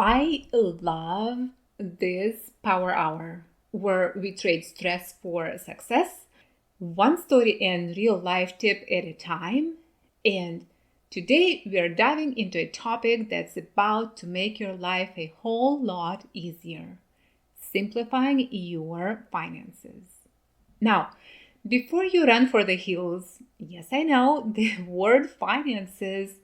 I love this power hour where we trade stress for success, one story and real life tip at a time. And today we are diving into a topic that's about to make your life a whole lot easier: simplifying your finances. Now, before you run for the hills, yes, I know the word finances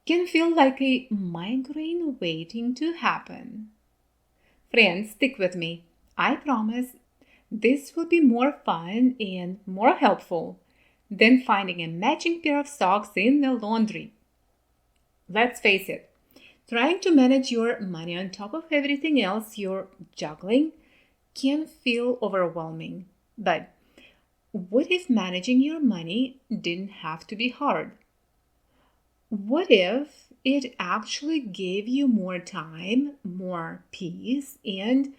can feel like a migraine waiting to happen. Friends, stick with me. I promise this will be more fun and more helpful than finding a matching pair of socks in the laundry. Let's face it, trying to manage your money on top of everything else you're juggling can feel overwhelming. But what if managing your money didn't have to be hard? What if it actually gave you more time, more peace, and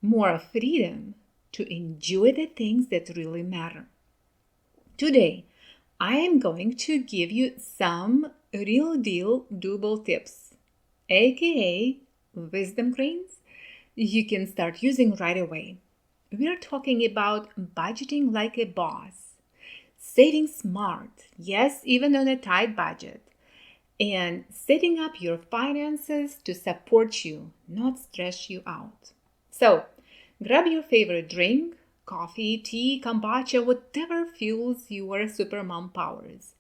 more freedom to enjoy the things that really matter? Today, I am going to give you some real deal doable tips, aka wisdom grains, you can start using right away. We are talking about budgeting like a boss, saving smart, yes, even on a tight budget, and setting up your finances to support you, not stress you out. So, grab your favorite drink, coffee, tea, kombucha, whatever fuels your supermom powers.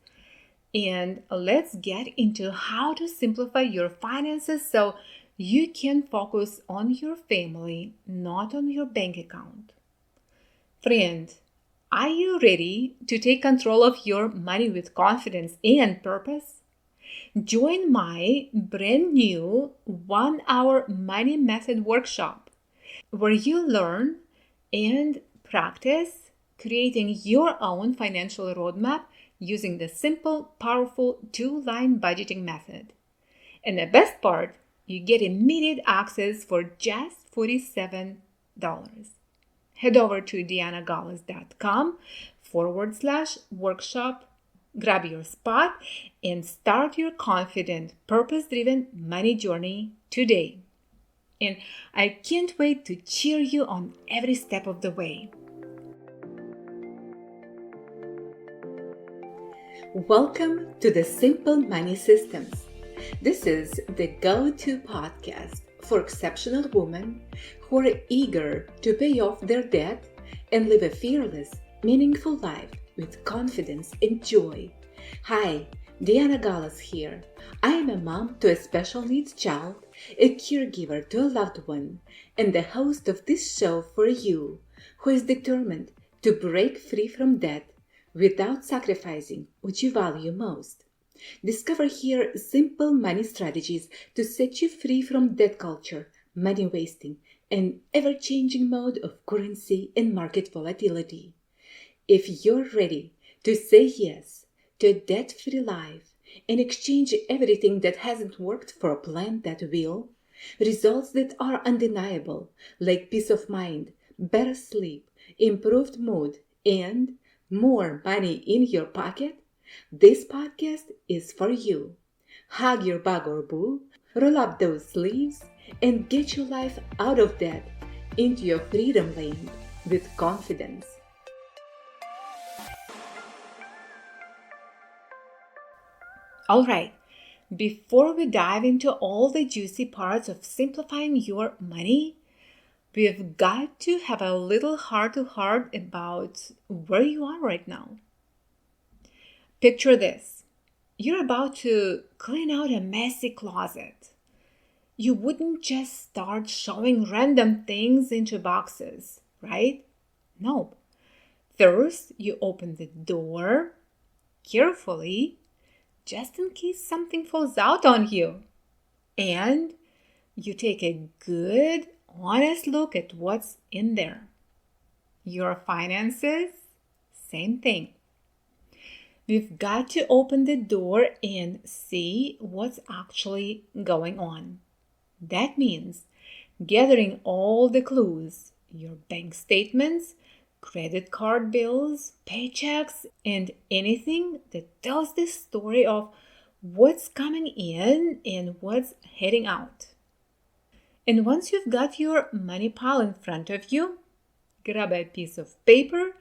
And let's get into how to simplify your finances so you can focus on your family, not on your bank account. Friend, are you ready to take control of your money with confidence and purpose? Join my brand new 1 hour money method workshop where you learn and practice creating your own financial roadmap using the simple, powerful 2-line budgeting method. And the best part, you get immediate access for just $47. Head over to dianagales.com/workshop. Grab your spot and start your confident, purpose-driven money journey today. And I can't wait to cheer you on every step of the way. Welcome to the Simple Money Systems. This is the go-to podcast for exceptional women who are eager to pay off their debt and live a fearless, meaningful life with confidence and joy. Hi, Diana Gales here. I am a mom to a special needs child, a caregiver to a loved one, and the host of this show for you, who is determined to break free from debt without sacrificing what you value most. Discover here simple money strategies to set you free from debt culture, money wasting, and ever-changing mode of currency and market volatility. If you're ready to say yes to a debt-free life and exchange everything that hasn't worked for a plan that will, results that are undeniable, like peace of mind, better sleep, improved mood, and more money in your pocket, this podcast is for you. Hug your bug or boo, roll up those sleeves, and get your life out of debt into your freedom lane with confidence. All right, before we dive into all the juicy parts of simplifying your money, we've got to have a little heart-to-heart about where you are right now. Picture this. You're about to clean out a messy closet. You wouldn't just start shoving random things into boxes, right? No. First, you open the door carefully, just in case something falls out on you. And you take a good, honest look at what's in there. Your finances, same thing. We've got to open the door and see what's actually going on. That means gathering all the clues, your bank statements, credit card bills, paychecks, and anything that tells the story of what's coming in and what's heading out. And once you've got your money pile in front of you, grab a piece of paper,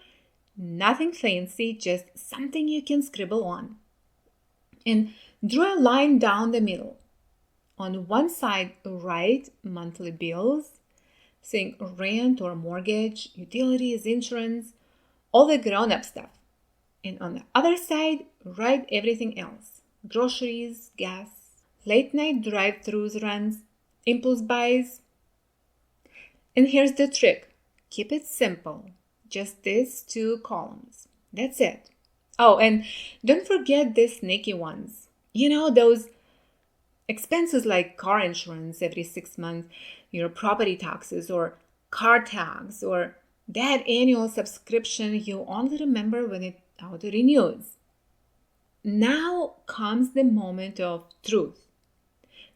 nothing fancy, just something you can scribble on. And draw a line down the middle. On one side, write monthly bills, saying rent or mortgage, utilities, insurance, all the grown-up stuff. And on the other side, write everything else. Groceries, gas, late night drive-thrus runs, impulse buys. And here's the trick. Keep it simple. Just these two columns. That's it. Oh, and don't forget the sneaky ones. You know, those expenses like car insurance every 6 months, your property taxes or car tax, or that annual subscription you only remember when it auto renews. Now comes the moment of truth.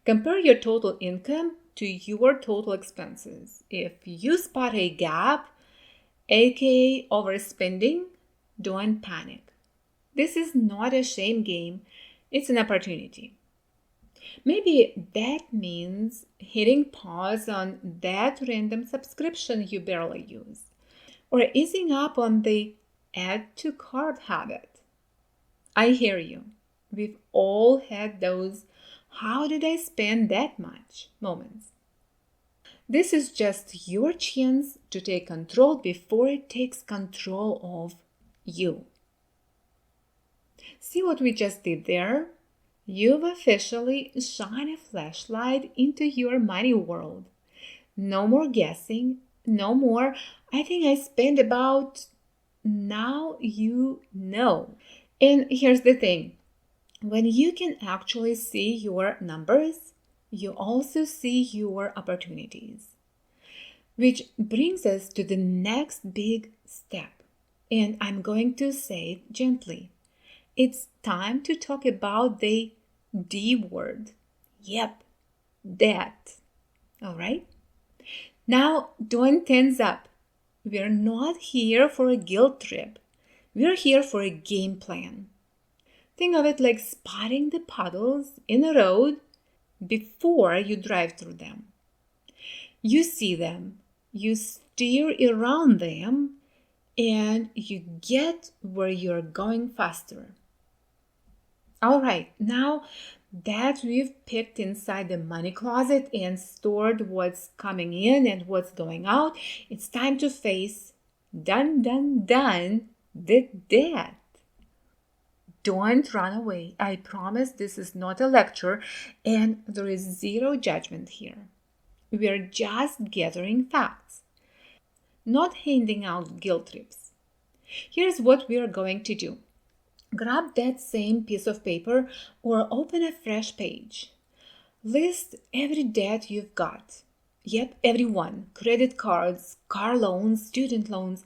Compare your total income to your total expenses. If you spot a gap, aka overspending, don't panic. This is not a shame game, it's an opportunity. Maybe that means hitting pause on that random subscription you barely use, or easing up on the add to cart habit. I hear you. We've all had those "how did I spend that much" moments. This is just your chance to take control before it takes control of you. See what we just did there? You've officially shined a flashlight into your money world. No more guessing, no more, I think I spent about, now you know. And here's the thing, when you can actually see your numbers, you also see your opportunities. Which brings us to the next big step. And I'm going to say it gently. It's time to talk about the D word. Yep, that. All right? Now, don't tense up. We're not here for a guilt trip. We're here for a game plan. Think of it like spotting the puddles in a road before you drive through them. You see them, you steer around them, and you get where you're going faster. All right, now that we've picked inside the money closet and stored what's coming in and what's going out, it's time to face done the debt. Don't run away. I promise this is not a lecture and there is zero judgment here. We're just gathering facts, not handing out guilt trips. Here's what we're going to do. Grab that same piece of paper or open a fresh page. List every debt you've got. Yep, every one. Credit cards, car loans, student loans,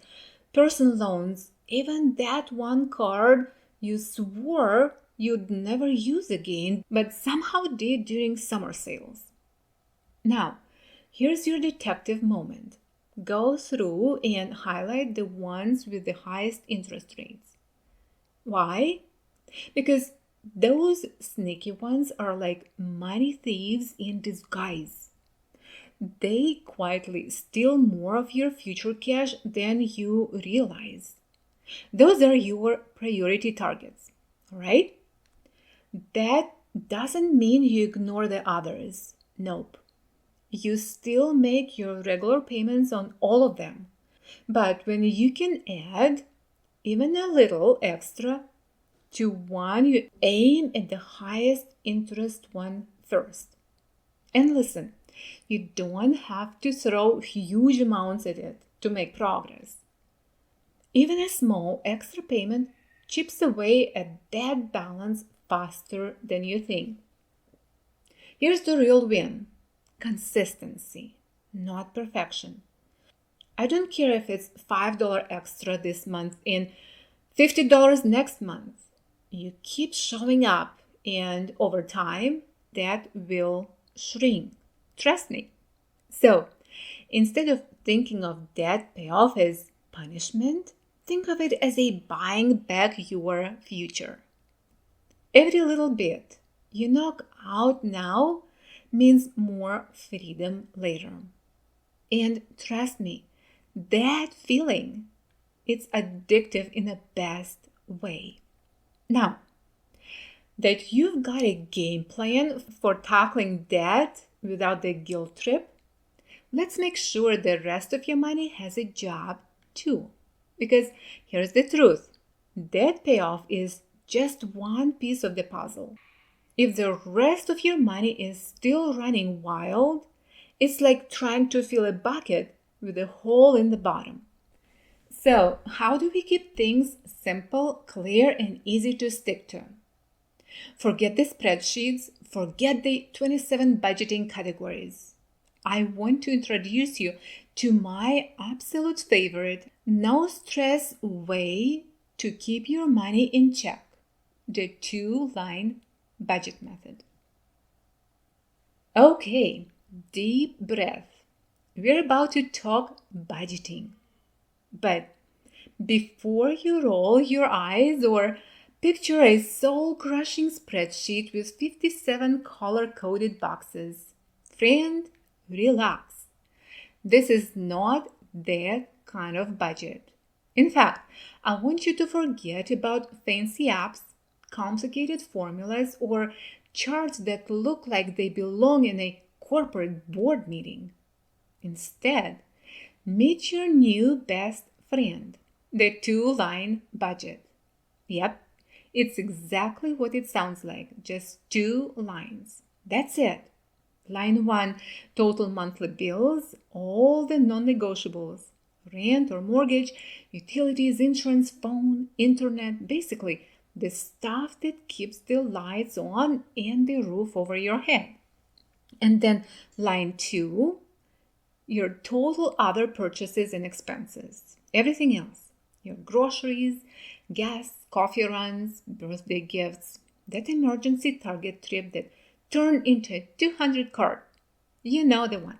personal loans, even that one card you swore you'd never use again, but somehow did during summer sales. Now, here's your detective moment. Go through and highlight the ones with the highest interest rates. Why? Because those sneaky ones are like money thieves in disguise. They quietly steal more of your future cash than you realize. Those are your priority targets, right? That doesn't mean you ignore the others. Nope. You still make your regular payments on all of them. But when you can add even a little extra to one, you aim at the highest interest one first. And listen, you don't have to throw huge amounts at it to make progress. Even a small extra payment chips away at that balance faster than you think. Here's the real win: consistency, not perfection. I don't care if it's $5 extra this month and $50 next month. You keep showing up, and over time, that will shrink. Trust me. So, instead of thinking of debt payoff as punishment, think of it as a buying back your future. Every little bit you knock out now means more freedom later. And trust me, that feeling, it's addictive in the best way. Now, that you've got a game plan for tackling debt without the guilt trip, let's make sure the rest of your money has a job too. Because here's the truth, debt payoff is just one piece of the puzzle. If the rest of your money is still running wild, it's like trying to fill a bucket with a hole in the bottom. So, how do we keep things simple, clear, and easy to stick to? Forget the spreadsheets, forget the 27 budgeting categories. I want to introduce you to my absolute favorite, no stress way to keep your money in check, the 2-line budget method. Okay, deep breath. We're about to talk budgeting. But before you roll your eyes or picture a soul-crushing spreadsheet with 57 color-coded boxes, friend, relax. This is not that kind of budget. In fact, I want you to forget about fancy apps, complicated formulas, or charts that look like they belong in a corporate board meeting. Instead, meet your new best friend, the 2-line budget. Yep, it's exactly what it sounds like, just 2 lines. That's it. Line 1, total monthly bills, all the non-negotiables, rent or mortgage, utilities, insurance, phone, internet, basically the stuff that keeps the lights on and the roof over your head. And then line 2, your total other purchases and expenses, everything else, your groceries, gas, coffee runs, birthday gifts, that emergency Target trip that turned into a 200 cart. You know the one.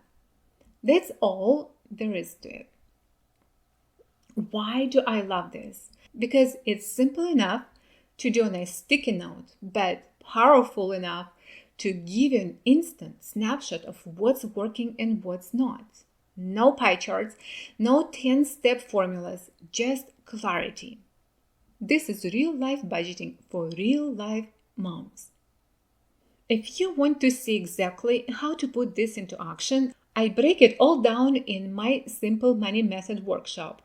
That's all there is to it. Why do I love this? Because it's simple enough to do on a sticky note, but powerful enough to give you an instant snapshot of what's working and what's not. No pie charts, no 10-step formulas, just clarity. This is real life budgeting for real life moms. If you want to see exactly how to put this into action, I break it all down in my Simple Money Method workshop.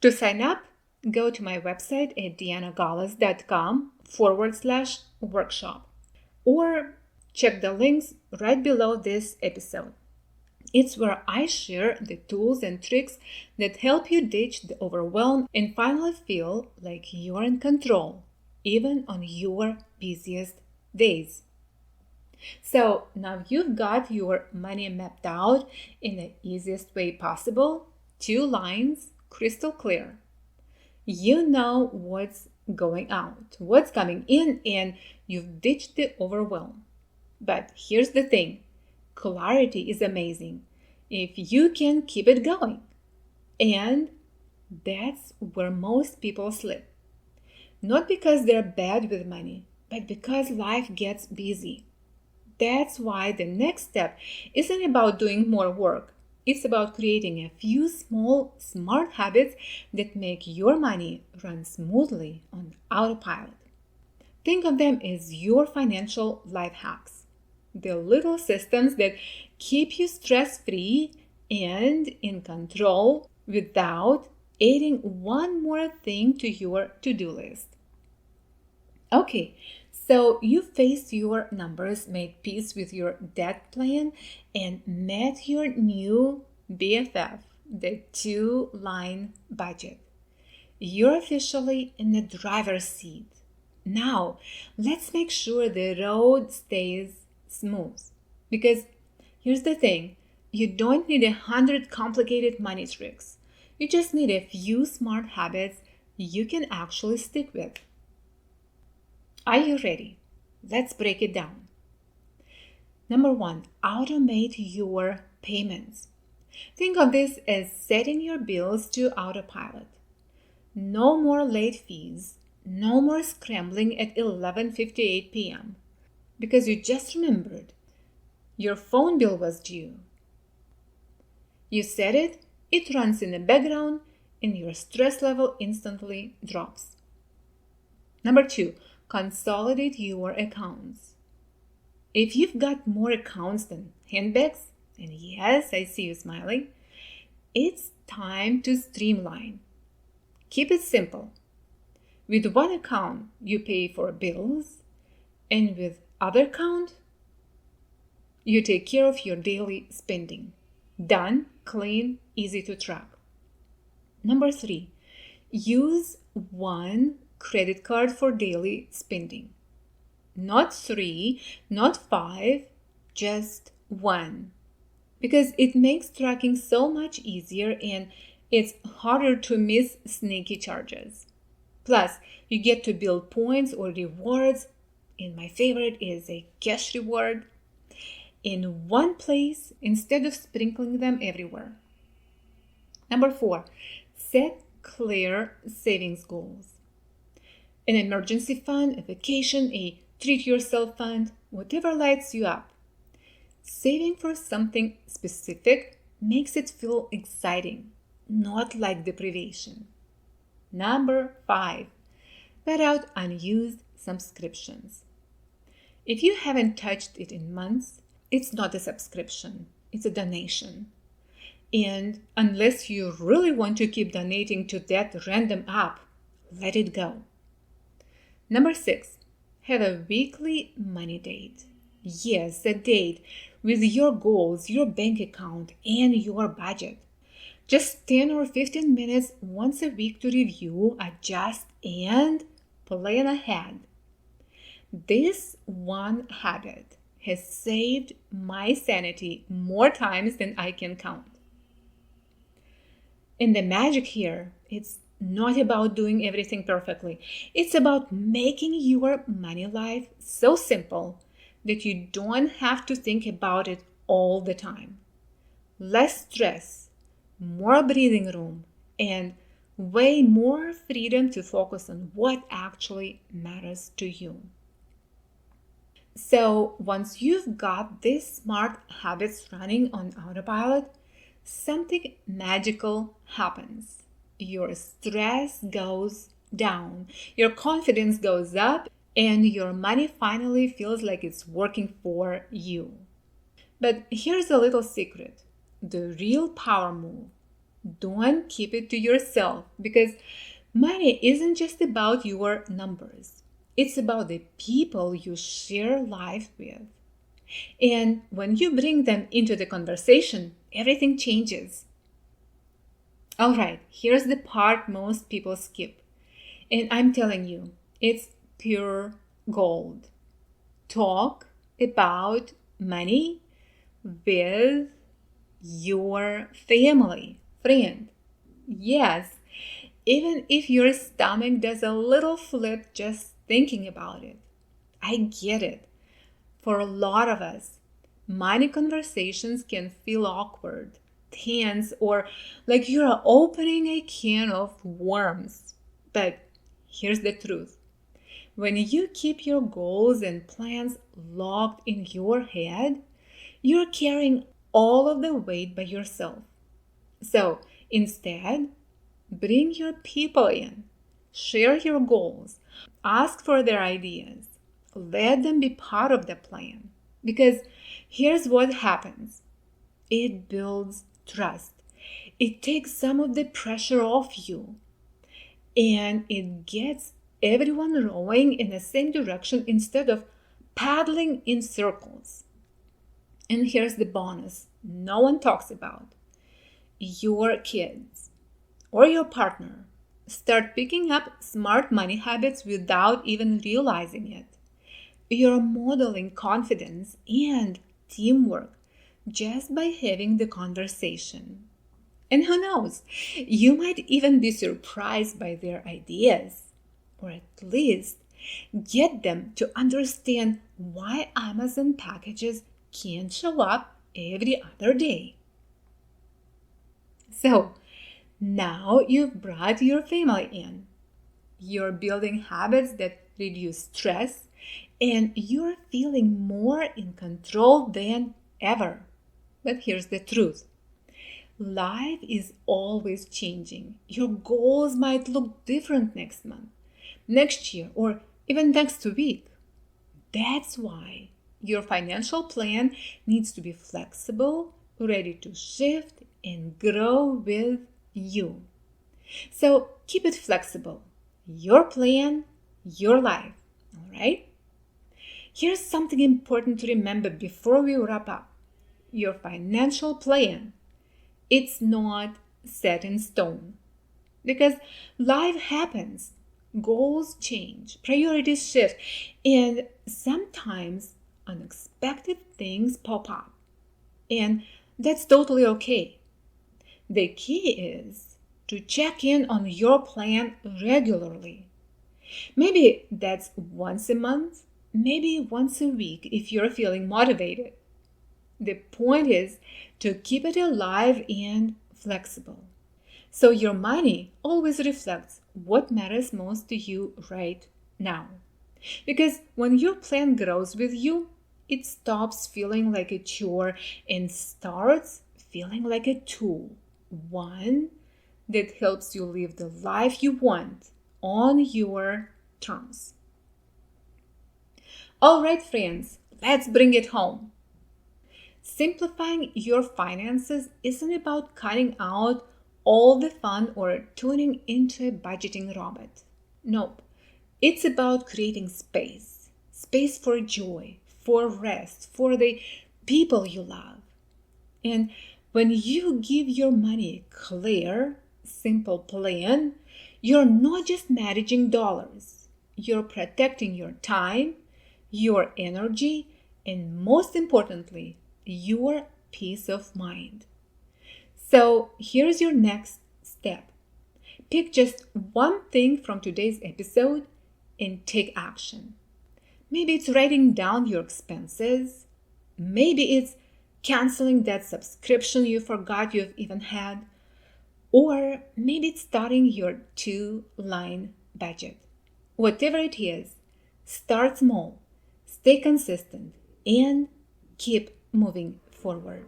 To sign up, go to my website at dianagalas.com/workshop or check the links right below this episode. It's where I share the tools and tricks that help you ditch the overwhelm and finally feel like you're in control, even on your busiest days. So now you've got your money mapped out in the easiest way possible, 2 lines, crystal clear. You know what's going out, what's coming in, and you've ditched the overwhelm. But here's the thing, clarity is amazing if you can keep it going. And that's where most people slip. Not because they're bad with money, but because life gets busy. That's why the next step isn't about doing more work. It's about creating a few small, smart habits that make your money run smoothly on autopilot. Think of them as your financial life hacks. The little systems that keep you stress-free and in control without adding one more thing to your to-do list. Okay, so you faced your numbers, made peace with your debt plan, and met your new BFF, the 2-line budget. You're officially in the driver's seat. Now, let's make sure the road stays smooth. Because here's the thing, you don't need 100 complicated money tricks. You just need a few smart habits you can actually stick with. Are you ready? Let's break it down. Number 1, automate your payments. Think of this as setting your bills to autopilot. No more late fees, no more scrambling at 11:58 p.m. because you just remembered. Your phone bill was due. You set it, it runs in the background, and your stress level instantly drops. Number 2, consolidate your accounts. If you've got more accounts than handbags, and yes, I see you smiling, it's time to streamline. Keep it simple. With one account, you pay for bills, and with other account, you take care of your daily spending. Done, clean, easy to track. Number 3, use one credit card for daily spending. Not 3, not 5, just one. Because it makes tracking so much easier and it's harder to miss sneaky charges. Plus, you get to build points or rewards, and my favorite is a cash reward, in one place instead of sprinkling them everywhere. Number 4, set clear savings goals. An emergency fund, a vacation, a treat yourself fund, whatever lights you up. Saving for something specific makes it feel exciting, not like deprivation. Number 5, cut out unused subscriptions. If you haven't touched it in months, it's not a subscription, it's a donation. And unless you really want to keep donating to that random app, let it go. Number 6, have a weekly money date. Yes, a date with your goals, your bank account, and your budget. Just 10 or 15 minutes once a week to review, adjust, and plan ahead. This one habit has saved my sanity more times than I can count. And the magic here, it's not about doing everything perfectly. It's about making your money life so simple that you don't have to think about it all the time. Less stress, more breathing room, and way more freedom to focus on what actually matters to you. So once you've got these smart habits running on autopilot, something magical happens. Your stress goes down, your confidence goes up, and your money finally feels like it's working for you. But here's a little secret. The real power move. Don't keep it to yourself, because money isn't just about your numbers. It's about the people you share life with. And when you bring them into the conversation, everything changes. All right, here's the part most people skip. And I'm telling you, it's pure gold. Talk about money with your family, friend. Yes, even if your stomach does a little flip just thinking about it. I get it. For a lot of us, money conversations can feel awkward, tense, or like you're opening a can of worms. But here's the truth. When you keep your goals and plans locked in your head, you're carrying all of the weight by yourself. So instead, bring your people in, share your goals, ask for their ideas, let them be part of the plan. Because here's what happens. It builds trust. It takes some of the pressure off you. And it gets everyone rowing in the same direction instead of paddling in circles. And here's the bonus no one talks about. Your kids or your partner start picking up smart money habits without even realizing it. You're modeling confidence and teamwork just by having the conversation. And who knows, you might even be surprised by their ideas, or at least get them to understand why Amazon packages can't show up every other day. So, now you've brought your family in. You're building habits that reduce stress, and you're feeling more in control than ever. But here's the truth. Life is always changing. Your goals might look different next month, next year, or even next week. That's why your financial plan needs to be flexible, ready to shift and grow with you. So keep it flexible. Your plan, your life. All right? Here's something important to remember before we wrap up. Your financial plan, it's not set in stone. Because life happens, goals change, priorities shift, and sometimes unexpected things pop up. And that's totally okay. The key is to check in on your plan regularly. Maybe that's once a month, maybe once a week if you're feeling motivated. The point is to keep it alive and flexible. So your money always reflects what matters most to you right now. Because when your plan grows with you, it stops feeling like a chore and starts feeling like a tool. One that helps you live the life you want on your terms. All right, friends, let's bring it home. Simplifying your finances isn't about cutting out all the fun or tuning into a budgeting robot. Nope. It's about creating space. Space for joy, for rest, for the people you love. And when you give your money a clear, simple plan, you're not just managing dollars. You're protecting your time, your energy, and most importantly, your peace of mind. So here's your next step. Pick just one thing from today's episode and take action. Maybe it's writing down your expenses. Maybe it's canceling that subscription you forgot you've even had. Or maybe it's starting your 2-line budget. Whatever it is, start small, stay consistent, and keep moving forward.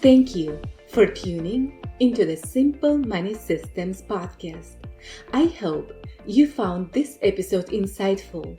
Thank you for tuning into the Simple Money Systems podcast. I hope you found this episode insightful,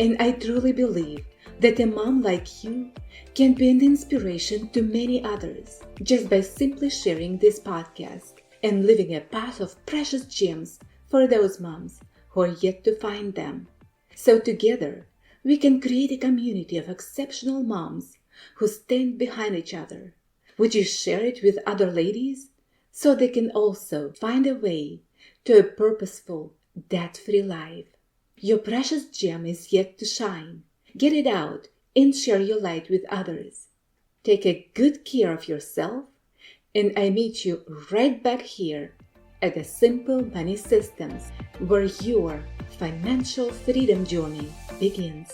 and I truly believe that a mom like you can be an inspiration to many others just by simply sharing this podcast and leaving a path of precious gems for those moms who are yet to find them. So together, we can create a community of exceptional moms who stand behind each other. Would you share it with other ladies so they can also find a way to a purposeful, debt-free life? Your precious gem is yet to shine. Get it out and share your light with others. Take a good care of yourself, and I meet you right back here at the Simple Money Systems, where your financial freedom journey begins.